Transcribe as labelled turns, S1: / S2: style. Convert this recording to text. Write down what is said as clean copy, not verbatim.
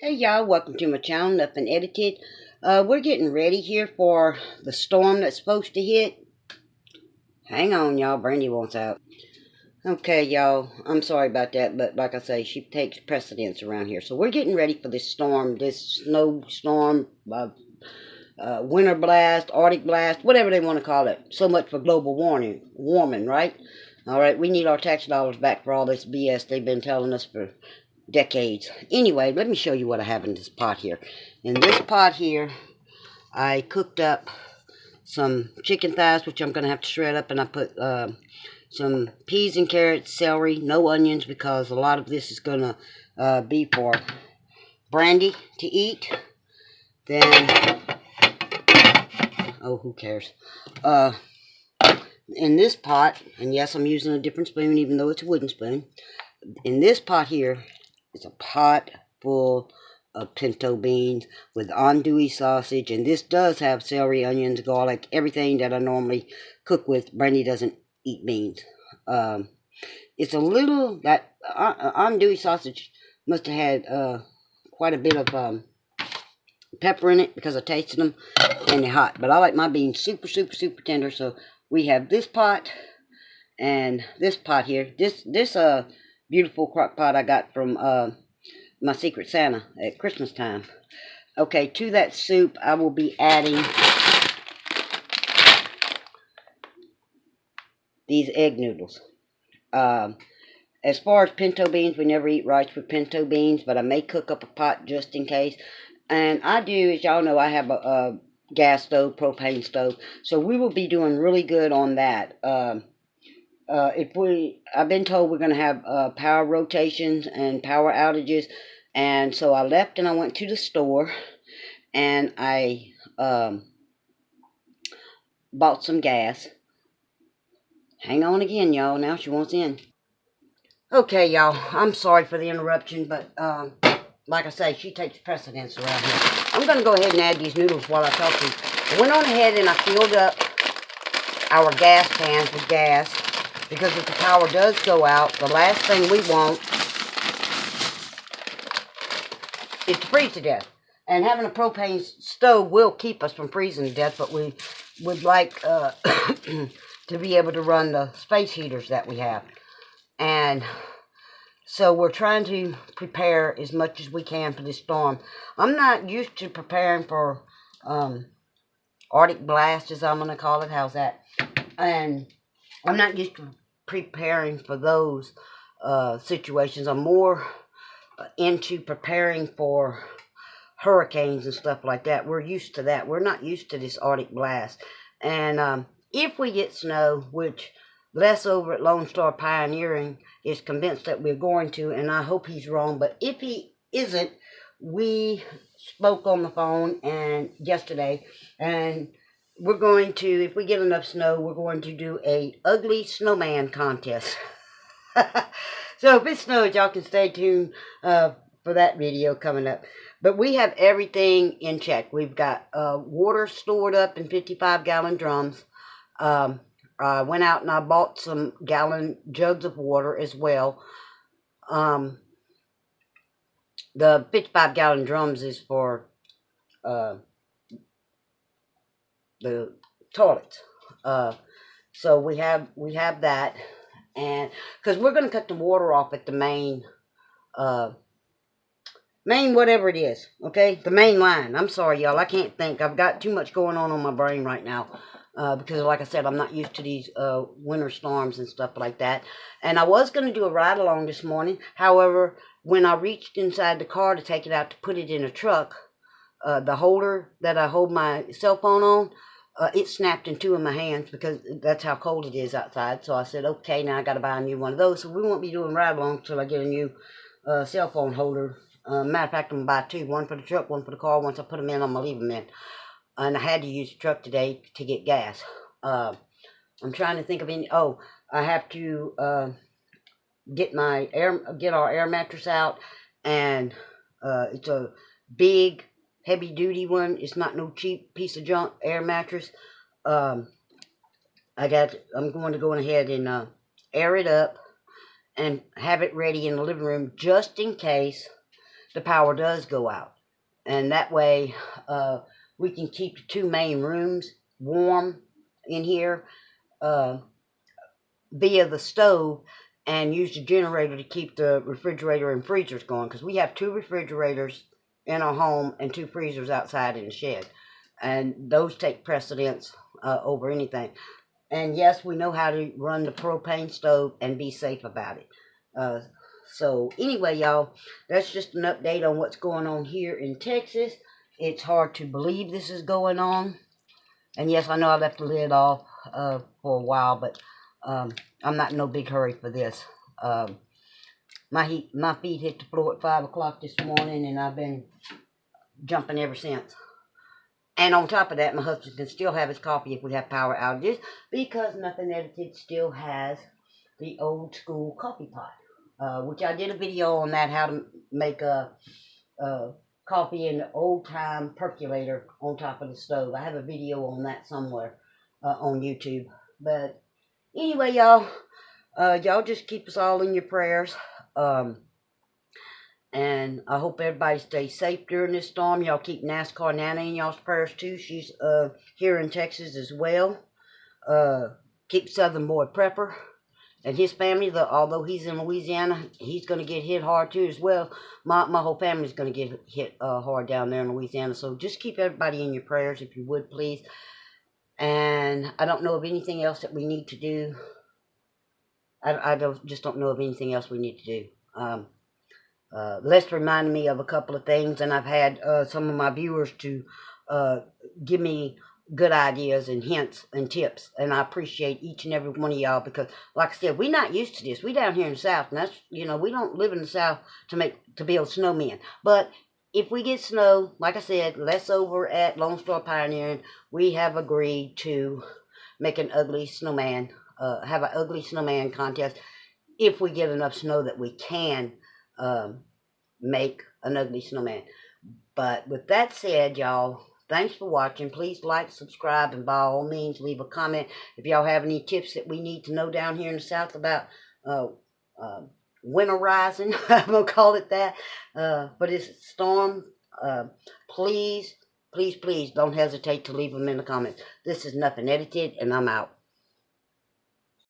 S1: Hey y'all, welcome to my channel, Nothing Edited. We're getting ready here for the storm that's supposed to hit. Hang on y'all, Brandy wants out. Okay y'all, I'm sorry about that, but like I say, she takes precedence around here. So we're getting ready for this storm, this snowstorm, winter blast, Arctic blast, whatever they want to call it. So much for global warming, right? Alright, we need our tax dollars back for all this BS they've been telling us for decades. Anyway, let me show you what I have in this pot here. In this pot here, I cooked up some chicken thighs, which I'm going to have to shred up, and I put some peas and carrots, celery, no onions, because a lot of this is going to be for Brandy to eat. Then, oh, who cares? In this pot, and yes, I'm using a different spoon, even though it's a wooden spoon. In this pot here, it's a pot full of pinto beans with andouille sausage, and this does have celery, onions, garlic, everything that I normally cook with. Brandy doesn't eat beans. It's a little, that andouille sausage must have had quite a bit of pepper in it because I tasted them and they're hot. But I like my beans super, super, super tender. So we have this pot and this pot here. This beautiful crock pot I got from my Secret Santa at Christmas time. Okay, to that soup, I will be adding these egg noodles. As far as pinto beans, we never eat rice with pinto beans, but I may cook up a pot just in case. And I do, as y'all know, I have a gas stove, propane stove, so we will be doing really good on that. I've been told we're going to have power rotations and power outages, and so I left and I went to the store and I bought some gas. Hang on again, y'all. Now she wants in. Okay, y'all. I'm sorry for the interruption, but like I say, she takes precedence around here. I'm going to go ahead and add these noodles while I talk to you. I went on ahead and I filled up our gas cans with gas, because if the power does go out, the last thing we want is to freeze to death. And having a propane stove will keep us from freezing to death, but we would like to be able to run the space heaters that we have. And so we're trying to prepare as much as we can for this storm. I'm not used to preparing for Arctic blast, as I'm going to call it. How's that? And I'm not used to preparing for those situations. I'm more into preparing for hurricanes and stuff like that. We're used to that. We're not used to this Arctic blast. And if we get snow, which Les over at Lone Star Pioneering is convinced that we're going to, and I hope he's wrong, but if he isn't, we spoke on the phone and yesterday, and we're going to, if we get enough snow, we're going to do a ugly snowman contest. So if it snows, y'all can stay tuned for that video coming up. But we have everything in check. We've got water stored up in 55-gallon drums. I went out and I bought some gallon jugs of water as well. The 55-gallon drums is for the toilets. So we have that, and because we're going to cut the water off at the main whatever it is, okay, the main line. I'm sorry, y'all, I can't think. I've got too much going on my brain right now, because like I said, I'm not used to these winter storms and stuff like that. And I was going to do a ride along this morning. However, when I reached inside the car to take it out to put it in a truck, the holder that I hold my cell phone on, it snapped in two of my hands because that's how cold it is outside. So I said, okay, now I got to buy a new one of those. So we won't be doing ride-along until I get a new cell phone holder. Matter of fact, I'm going to buy two. One for the truck, one for the car. Once I put them in, I'm going to leave them in. And I had to use the truck today to get gas. I'm trying to think of any... Oh, I have to get our air mattress out. And it's a big, heavy-duty one. It's not no cheap piece of junk air mattress. I'm going to go ahead and air it up and have it ready in the living room just in case the power does go out. And that way we can keep the 2 main rooms warm in here via the stove, and use the generator to keep the refrigerator and freezers going, because we have 2 refrigerators in our home and 2 freezers outside in the shed, and those take precedence over anything. And yes, we know how to run the propane stove and be safe about it. So anyway, y'all, that's just an update on what's going on here in Texas. It's hard to believe this is going on. And yes, I know I left the lid off for a while, but I'm not in no big hurry for this. My feet hit the floor at 5 o'clock this morning, and I've been jumping ever since. And on top of that, my husband can still have his coffee if we have power outages, because Nothing Edited still has the old school coffee pot, which I did a video on that, how to make a coffee in the old time percolator on top of the stove. I have a video on that somewhere on YouTube. But anyway, y'all, y'all just keep us all in your prayers. And I hope everybody stays safe during this storm. Y'all keep NASCAR Nana in y'all's prayers too. She's here in Texas as well. Keep Southern Boy Prepper and his family. Although he's in Louisiana, he's going to get hit hard too as well. My whole family's going to get hit hard down there in Louisiana. So just keep everybody in your prayers, if you would, please. And I don't know of anything else that we need to do. I just don't know of anything else we need to do. Les reminded me of a couple of things, and I've had some of my viewers to give me good ideas and hints and tips, and I appreciate each and every one of y'all, because like I said, we're not used to this. We down here in the South, and that's, you know, we don't live in the South to build snowmen. But if we get snow, like I said, Les over at Lone Star Pioneering, we have agreed to make an ugly snowman, have an ugly snowman contest if we get enough snow that we can make an ugly snowman. But with that said, y'all, thanks for watching. Please like, subscribe, and by all means leave a comment if y'all have any tips that we need to know down here in the South about winterizing. I'm gonna call it that. But it's storm. Please don't hesitate to leave them in the comments. This is Nothing Edited, and I'm out.